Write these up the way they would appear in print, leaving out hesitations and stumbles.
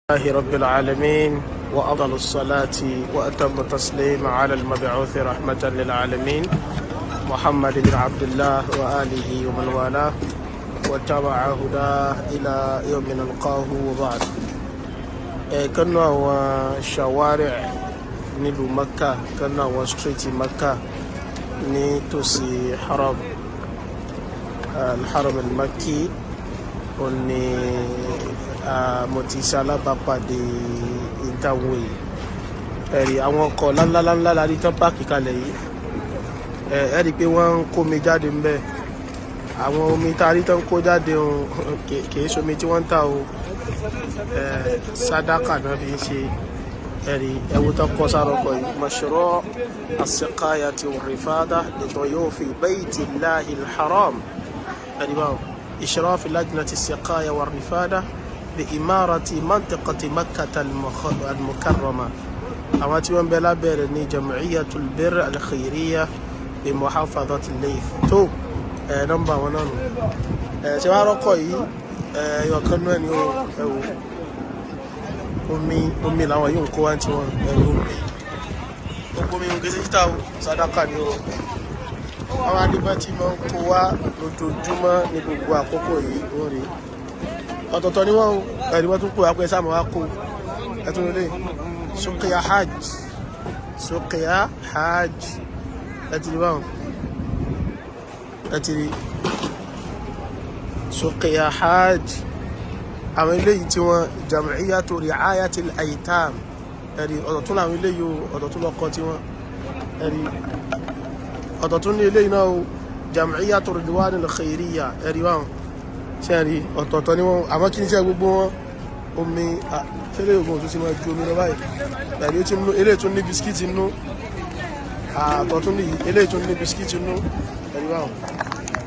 الله رب العالمين وأفضل الصلاة وأتم التسليم على المبعوث رحمة للعالمين محمد بن عبد الله وآله ومن والاه واتبع هداه إلى يوم نلقاه وبعد. كنا وشوارع nílùú Mẹ́kà كنا وستريت مكة نتوسي حرم الحرم المكي وني mo ti ṣe alábàápàdé ìdáwó yìí ẹ̀rí àwọn ọkọ̀ ńláńláńlá la rí tán páàkì kalẹ̀ yìí ẹ̀rí pé wọ́n ń kó mi jáde ńbẹ̀ àwọn omi tá a rí tán kó jáde kìí ṣomi tí wọ́n ń tà o sàdákà náà fi ń ṣe ẹ̀rí ẹ̀wù tán kọ́ sára ọkọ̀ yìí mashru' as-siqayati war-rifada li duyufi baytillahi al-haram ẹ̀rí báwọn إشراف لجنة السقاية والرفادة بإمارة منطقة مكة المكرمة أواتي بلا بيرني جمعية البر الخيرية بمحافظة الليث تو نمبر ونانو سواء رقوي يوكنوا أن أمي لا ويوم كوانتي أمي يوكسيتاو صدقة يو àwọn adigun tí máa ń kó wá lójoojúmọ́ ní gbogbo àkókò yìí wọ́n rí ọ̀tọ̀ọ̀tọ̀ ni wọ́n ẹ̀rí wọ́n tún kó wá pé sáàmù wá kó ẹ̀tún lè Suqiya Hajj ẹ̀tìrí wọ́n ẹ̀tìrí Suqiya Hajj àwọn eléyìí tí wọ́n Jam'iyyatu Ri'ayatil Aytam ẹ̀rí ọ̀tọ̀tún làwọn eléyìí ọ̀tọ̀tún lọ́kọ́ tí wọ́n ẹ̀rí ọ̀tọ̀tún ní ilé iná o Jam'iyyatu Ridwan al-Khairiyya ẹ̀rí wọn ṣe rí ọ̀tọ̀ọ̀tọ̀ ní wọn àmọ́ kí ní ṣe gbogbo wọn omi ṣẹlẹ̀ ogun òtún sí máa ju omi lọ báyìí ẹ̀rí ó ti mú ilé tún ní bisikíìtì nú àtọ̀tún ní ilé tún ní bisikíìtì nú ẹ̀rí wọn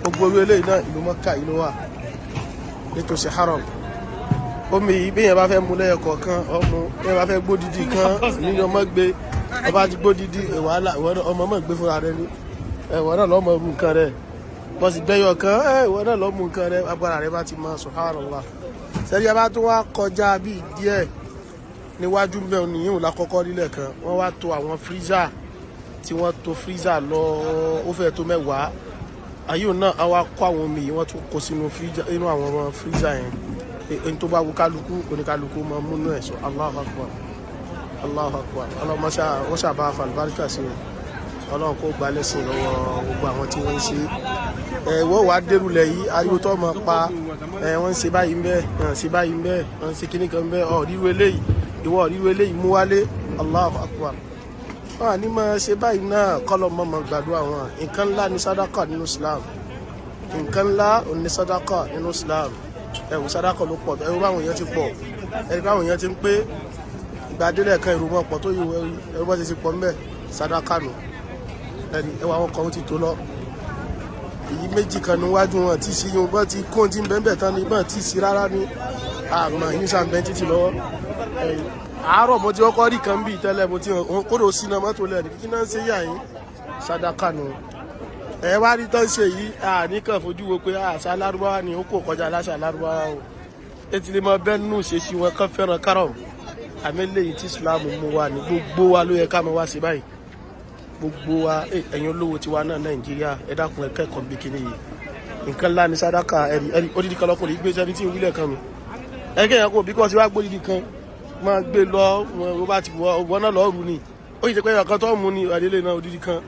gbogbo orí ilé iná ìlú Mẹ́kà ìlú wà nítòsí haram omi yìí bí yẹn bá fẹ́ mú lẹ́yọ kọ̀ọ̀kan ọmọ bí yẹn bá fẹ́ gbódìdí kan nínú ọmọ gbé ọba ti gbódìdí wàhálà ọmọ mọ̀ gbé fúnra rẹ ní ẹ̀wọ̀n náà lọ́mọ mú nǹkan rẹ̀ bọ́ sí gbẹ́yọ̀ kan ẹ̀wọ̀n náà lọ́mọ nǹkan rẹ̀ agbára rẹ̀ bá ti mọ subhanallah sẹ́rí ẹ bá tún wá kọjá bíi díẹ̀ níwájú mẹ́rin nìyíùn lákọ́kọ́ nílẹ̀ kan wọ́n wá to àwọn freezer tí wọ́n to freezer lọ ó fẹ́ tó mẹ́wàá ayélujára náà á wá kó àwọn omi yìí wọ́n tún kó sínú inú àwọn ọmọ freezer yẹn ẹni tó bá wù kálukú oníkálukú máa múnú ẹ̀ sọ Allahu Akbar ọlọ́mọṣà wọ́n ṣàbá àfàlùbáríkà sí wọn ọlọ́run kó gba lẹ́sìn lọ́wọ́ gbogbo àwọn tí wọ́n ń ṣe wọ́n wàá dérúlẹ̀ yìí ariwo tó mọ̀ pa wọ́n ń ṣe báyìí ń bẹ́ ṣe báyìí ń bẹ́ wọ́n ń ṣe kíní kan ń bẹ́ ọ̀ríru eléyìí ìwọ ọ̀ríru eléyìí mú wálé Allahu Akbar wọ́n à ní máa ṣe báyìí náà kọ́lọ̀ mọ́mọ́ gbàdúrà wọn nǹkan ńlá ní sàdákà nínú Islam nǹkan ńlá ní sàdákà nínú Islam ẹ̀wù sàdákà ló pọ̀ ẹ̀wù báwọn èèyàn ti pọ̀ ẹ̀wù báwọn èèyàn ti ń pé ìgbàdélẹ̀ kan ìrù mọ́ pọ̀ tó yìí ẹ̀wù bá ti pọ̀ ń bẹ̀ sàdákà nù ẹni ẹwà àwọn kan ti tó lọ èyí méjì kan níwájú wọn tí sí yóò bọ́ ti kóhun tí ń bẹ́ẹ̀ tán ní bọ́n tí sí rárá ní àmọ́ yín sàǹbẹ́ títí lọ́wọ́ àárọ̀ mo ti kọ́kọ́ rí kan bí tẹ́lẹ̀ mo ti hàn kódò sínú mọ́tò lẹ́ẹ̀dì kí náà ń ṣe yà yín sàdákà nù ẹ wá rí tán ṣe yìí àníkàn fojú wo pé àṣà lárúbáwá ni ó kò kọjá láṣà lárúbáwá o ètí lè mọ bẹ́ẹ̀ nù ṣe sí wọn kán fẹ́ràn kárọ̀ àmì lẹ́yìn tí Islam mú wa ní gbogbo wa ló yẹ ká mọ wá sí báyìí gbogbo wa ẹ̀yin olówó tiwa náà Nàìjíríà ẹ dákun ẹ kẹ́kọ̀ọ́ bí kíní yìí nǹkan ńlá ní sàdákà ẹ̀rí odidi kan lọ́kùnrin gbé sẹ́ni tí ìwílẹ̀ kan mi ẹ̀kẹ́ yẹn kò bí kò sí wá gbódìdí kan máa gbé lọ wọ́n bá ti wọ́n náà lọ́ọ́ rù ni ó yìí ṣe pé ọ̀kan tó mú ni àdélé náà odidi kan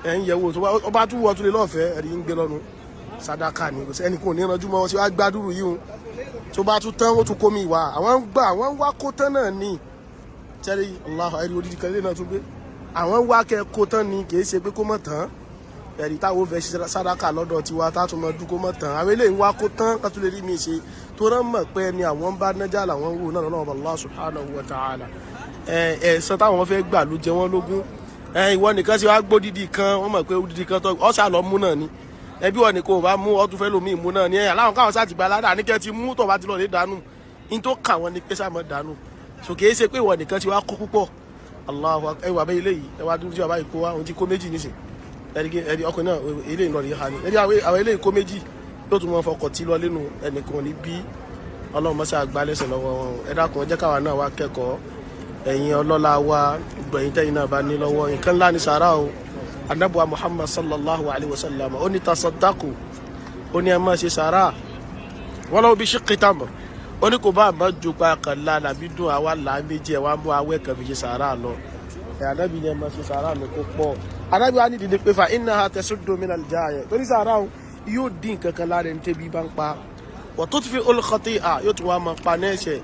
ẹ̀ ń yẹ̀wò tó bá tún wọ́ tún lé lọ́fẹ̀ẹ́ ẹ̀rí ń gbé lọ́nu sàdákà ni kò sẹ́ni kò ní ìrànjú mọ́ sí wá gbádùrù yìí o tó bá tún tán ó tún kó mi wá àwọn ń wá kó tán náà ní tẹ́lẹ̀ Allah ẹ̀rí odidi kan lé náà tún gbé àwọn wá kẹ́kọ̀ọ́ tán ni kì í ṣe pé kó mọ̀ tán ẹ̀rí táwọn fẹ́ ṣe sàdákà lọ́dọ̀ tiwa táwọn mọ̀ dún kó mọ̀ tán àwọn eléyìí wá kó tán ká tó lè rí mi ṣe tó rán mọ̀ pé ẹni àwọn ń bá nájà làwọn ń wò náà lọ́wọ́ Allah subhanahu wa ta'ala ẹ̀san táwọn fẹ́ gbà ló jẹ wọ́n lógún ìwọ nìkan ṣe wá gbódìdí kan wọ́n mọ̀ pé odidi kan tó ọ̀sà lọ mú náà ni ẹbí wọn nìkan ò bá mú ọtún fẹ́ lómi ìmú náà ni aláwọn káwọn sá ti gba aládàá ní kẹ́ ti mú tó bá ti lọ lè dànù ní tó kà wọ́n ni pé sá mọ́ dànù so kì í ṣe pé ìwọ nìkan ti wá kó púpọ̀ Allahu ẹwà bẹ́ ilé yìí ẹwà dúdú tí wà báyìí kó wá ohun tí kó méjì nísìn ẹ̀rí ọkùnrin náà ilé ìlọrin ha ni ẹ̀rí àwọn ilé ìkó méjì yóò tún mọ́ fọkọ̀ tí lọ lẹ́nu ẹnìkan ní bí ọlọ́run mọ́sá àgbálẹ́sẹ̀ lọ́wọ́ wọn ẹ dákun ẹ jẹ́ káwa náà wá kẹ́kọ̀ọ́ ẹ̀yin ọlọ́lá wa gbẹ̀yìn tẹ́yìn náà bá ní lọ́wọ́ nǹkan ńlá ní sàárà o anabuwa Muhammad sallallahu alayhi wa sallam ó ní tasaddaku ó ní ẹ máa ṣe sàárà walau bi shiqqi tamr ó ní kò bá àmọ́ ju pa kànlá làbí dùn àwa là méjì ẹ̀ wá mú awẹ́ kan fi ṣe sàárà lọ ẹ̀ anábì ni ẹ máa ṣe sàárà lọ kó pọ̀ anábì wa ní dìde pé fa innaha tasuddu minal jaa'i torí sàárà yóò dín kankan lára ẹni tẹ́bi bá ń pa wa tutfi'ul khati'a yóò tún wá máa pa náà ẹ̀ṣẹ̀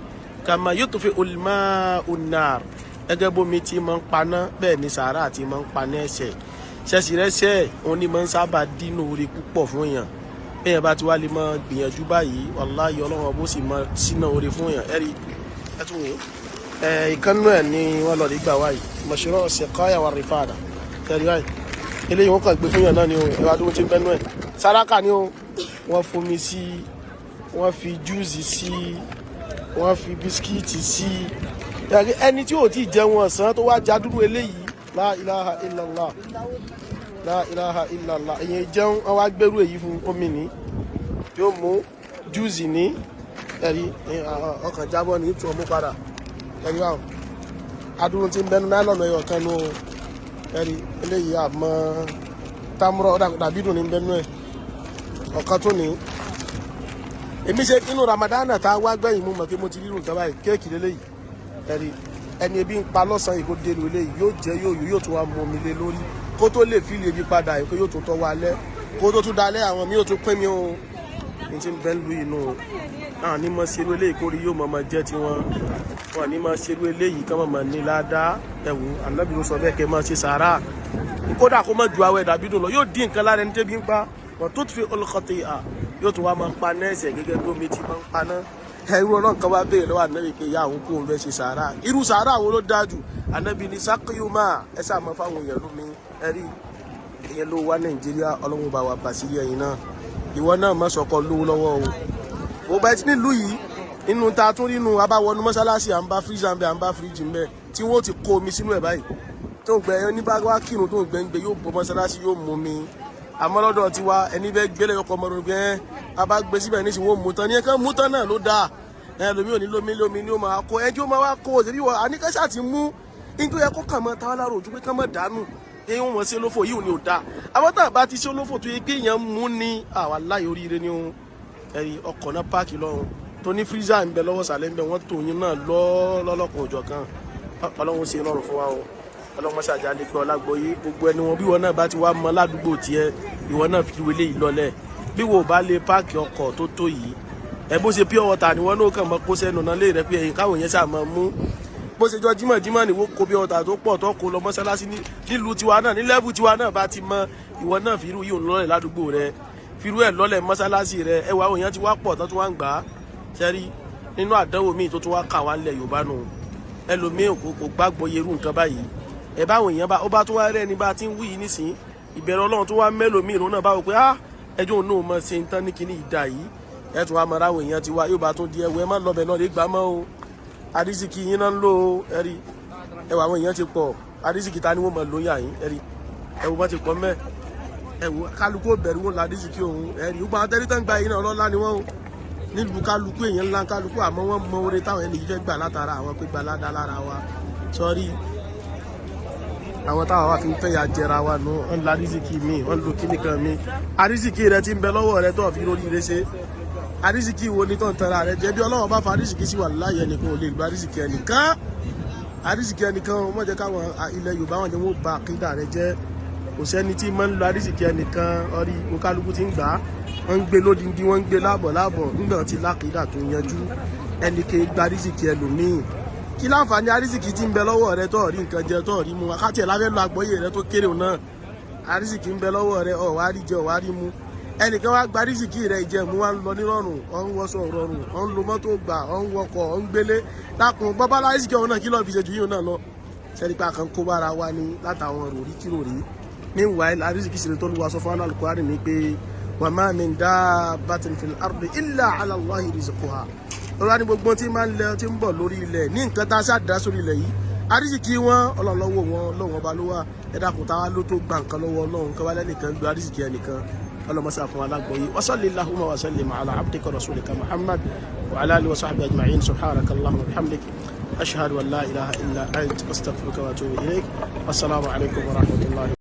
kama yutfi'ul ma'u an-nar gẹ́gẹ́ bómi tí máa ń paná bẹ́ẹ̀ ni sàárà tí máa ń pa náà ẹ̀ṣẹ̀ ṣẹ̀ṣì rẹ́ṣẹ̀ òun ni máa ń sábà dínú orí púpọ̀ fún èèyàn èèyàn bá ti wá lè máa gbìyànjú báyìí wàláhì ọlọ́run bó sì máa sínà orí fún èèyàn ẹ̀rí ẹ̀tún wò ìkànnú ẹ̀ ni wọ́n lọ rí gbà wáyìí mashru' siqaya wa rifada ẹ̀rí wáyìí eléyìí wọ́n kàn gbé fún èèyàn náà ni o ẹ̀wà tó ti bẹ́nu ẹ̀ sàrákà ni o wọ́n fomi sí wọ́n fi júùsì sí wọ́n fi bisikíìtì sí ẹni tí ò tí ì jẹun ọ̀sán tó wá jádúró eléyìí la ilaha illallah la ilaha illallah èyàn jẹun àwọn agbẹ́rú èyí fún omi ní yóò mú júùsì ní ẹ̀rí ọkàn jábọ́ ní tún ọmú padà ẹ̀rí wà adúrú tí ń bẹnu náírọ̀nù ẹ̀yọ̀ kan ní ẹ̀rí eléyìí àmọ́ támúrọ̀ dàbídùn ní bẹnu ẹ̀ ọ̀kan tún ní èmi ṣe inú Ramadan tá a wá gbẹ̀yìn mú mọ̀ pé mo ti rírun kan báyìí kéèkì lélẹ́yìí ẹ̀rí ẹni ebi ń pa lọ́sàn-án ìkó délu eléyìí yóò jẹ́ yóò tún wá mú omi lé lórí kó tó lè fi lè bí padà ìkó yóò tún tọ́ wa lẹ́ kó tó tún dalẹ́ àwọn mi yóò tún pín mi o ní ti ń bẹ́ lu inú náà ní mọ̀ ṣerú eléyìí kórìí yóò mọ̀ jẹ́ tiwọn wọn ní mọ̀ ṣerú eléyìí kí wọ́n mọ̀ ní ládàá ẹ̀wù Ànábì ló sọ bẹ́ẹ̀ kẹ́ mọ̀ ṣe sàárà kódà kó mọ̀ ju àwẹ̀ dàbí dùn lọ yóò dín nǹkan lára ẹni tẹ́bi ń pa wọn tó ti fi olùkọ́tì yóò tún wá máa pa nẹ́ẹ̀sẹ̀ gẹ́gẹ́ bí omi ti máa ń paná ẹrú ọlọ́run kan wá béèrè lọ́wọ́ Ànábì pé ìyá àwọn kóun fẹ́ ṣe sàárà irú sàárà wo ló dáa jù Ànábì ní sákìyùmá ẹ sáà mọ fáwọn èèyàn lómi ẹrí ìyẹn ló wá Nàìjíríà ọlọ́run bá wa bàṣírí ẹ̀yìn náà ìwọ náà má sọkọ lówó lọ́wọ́ o ò bá ti nílùú yìí inú ta tún nínú abáwọnú mọ́sálásí à ń bá fíríjì à ń bá fíríjì ń bẹ tí wọ́n ti kó omi sínú ẹ̀ báyìí tó ń gbẹ ẹni bá wá kírun tó ń gbẹ yóò bọ́ mọ́sálásí yóò mú mi àmọ́ lọ́dọ̀ tiwa ẹni bẹ́ẹ̀ gbélé ọkọ̀ ọmọdún gbẹ́ abá gbé síbẹ̀ ní ìsìnwó mú tán ní ẹ̀ka mú tán náà ló dáa ẹlòmí ò ní lómi ní ó máa kó ẹjọ́ máa wá kó òṣèlú wọ àníkẹ́sà ti mú nítorí ẹ̀kọ́ kàn mọ́ táwọn alárò ojú pé kán mọ́ dànù eyín wọn sí olófò yìí ò ní ò dáa àwọn tá a bá ti sí olófò tó yẹ pé èèyàn mú ní àwa láyé oríire ní ohun ẹ̀rí ọkọ̀ náà páàkì lọ́run tó ní fírísà ń bẹ lọ́wọ́ sàlẹ̀ ń bẹ wọ́n tó yín náà lọ́lọ́kọ̀ òjọ̀ kan ọlọ́run ṣe rọrùn fún wa o ọlọ́run ṣàjà lè pẹ́ ọlágbóyé gbogbo ẹni wọn bí wọn náà bá ti wá mọ ládùúgbò tiẹ̀ ìwọ náà fi wọlé yìí lọlẹ̀ bí wo bá lè páàkì ọkọ̀ tó yìí ẹ bó ṣe pure water ni wọn náà kàn mọ kó sẹ́nu náà lè rẹ pé ẹ̀yìn káwọn yẹn ṣàmọ mú bó ṣe jọ jímọ̀ ni wọ́n kó pure water tó pọ̀ tó kó lọ mọ́ṣáláṣí nílùú tiwa náà ní level tiwa náà bá ti mọ ìwọ náà fìrú yìí lọ́lẹ̀ ládùúgbò rẹ fìrú ẹ̀ lọ́lẹ̀ mọ́ṣáláṣí rẹ ẹwà àwọn èèyàn ti wá pọ̀ tó tún wá ń gbà á ṣẹ́rí nínú àdánwò míì tó tún wá kà wá ńlẹ̀ Yorùbá nù ẹlòmíì kò gbàgbọ́ yerú nǹkan báyìí ẹ báwọn èèyàn bá ó bá tún wá rẹ́ ni bá ti ń wí yìí nísìnyí ìbẹ̀rẹ̀ Ọlọ́run tó wá mẹ́lòmíì ìrún náà báwo pé ẹjọ́ òun náà mọ̀ ṣe ń tán ní kinní ìdá yìí ẹ tún wá mọ aráwọ̀ èèyàn ti wá yóò bá tún di ẹwọ ẹ má lọ bẹ̀ náà lè gbà mọ́ o àdísìkì yín náà ń lò ó ẹ̀rí ẹwà àwọn èèyàn ti pọ̀ àdísìkì ta ni wọ́n mọ̀ lóyún àyín ẹ̀rí ẹwọ bá ti pọ̀ mẹ́ ẹwọ kálukú bẹ̀rù wọn làdísìkì òun ẹ̀rí gbogbo àwọn tẹ́lítàn gba yìí náà ọlọ́lá ni wọ́n o nílùú kálukú èèyàn ńlá kálukú àmọ́ wọ́n mọ oore táwọn ẹni yìí fẹ́ gbà látara àwọn pé gbà ládàá lára wa sọ́rí àwọn táwọn wá fi ń fẹ́ ya jẹra wa nù ọ́n la àdísìkì mi ọ́n lo kíní kan mi àdísìkì rẹ ti ń bẹ lọ́wọ́ rẹ tó fi rórí rẹ ṣe àdísìkì wo ni tó ń tẹ̀ra rẹ jẹ́ bí Ọlọ́run bá fa àdísìkì sí wà láyé ẹnìkan ò lè gba àdísìkì ẹnìkan wọ́n jẹ́ káwọn ilẹ̀ Yorùbá wọn jẹ́ wọ́n ba àkídà rẹ jẹ́ kò sẹ́ni tí máa ń lo àdísìkì ẹnìkan ọrí kálukú ti ń gbà á wọ́n ń gbé lódindi wọ́n ń gbé láàbọ̀ nígbà tí lákìdá tó yanjú ẹnìkan gba àdísìkì ẹlòmíì kí láǹfààní àdísìkì tí ń bẹ lọ́wọ́ rẹ tó rí nǹkan jẹ tó rí mu wákàtí ẹ̀ láfẹ́ lọ àgbọ́yé rẹ tó kéré náà àdísìkì ń bẹ lọ́wọ́ rẹ ọ̀ wá rí jẹ ọ̀ wá rí mu ẹnìkan wá gba àdísìkì rẹ ìjẹ̀mú wá ń lọ nírọ̀rùn ọ̀ ń wọṣọ rọrùn ọ̀ ń lo mọ́tò gbà ọ̀ ń wọkọ̀ ọ̀ ń gbélé lákùn bọ́bálá àdísìkì ọ̀hún náà kí lọ́ọ́ fi ṣe jù yíò náà lọ sẹ́rípa kan kó bára wa ní látàwọn ròrí kíròrí meanwhile àdísìkì sì lè tó lu wa sọ fún Al-Qur'ani ní pé wa ma min dabbatin fil ardi illa ala Allahi rizquha ọlọ́wà ní gbogbo tí máa ń lẹ tí ń bọ̀ lórí ilẹ̀ ní nǹkan tá a ṣáà dá sórí ilẹ̀ yìí àrísìkí wọn Ọlọ́run lọ́wọ́ wọn lọ́wọ́ ọba ló wà ẹ̀dá kò táwa ló tó gba nǹkan lọ́wọ́ Ọlọ́run kọ́ wá lẹ́nìkan gbé àrísìkí ẹnìkan ọlọ́mọsá fún alágbọ̀yé wa sallallahu wa sallim ala abdika rasulika Muhammad wa ala alihi wa sahbihi ajma'in subhanaka Allahumma wa bihamdik ashhadu an la ilaha illa anta astaghfiruka wa atubu ilayk. Assalamu alaikum wa rahmatullahi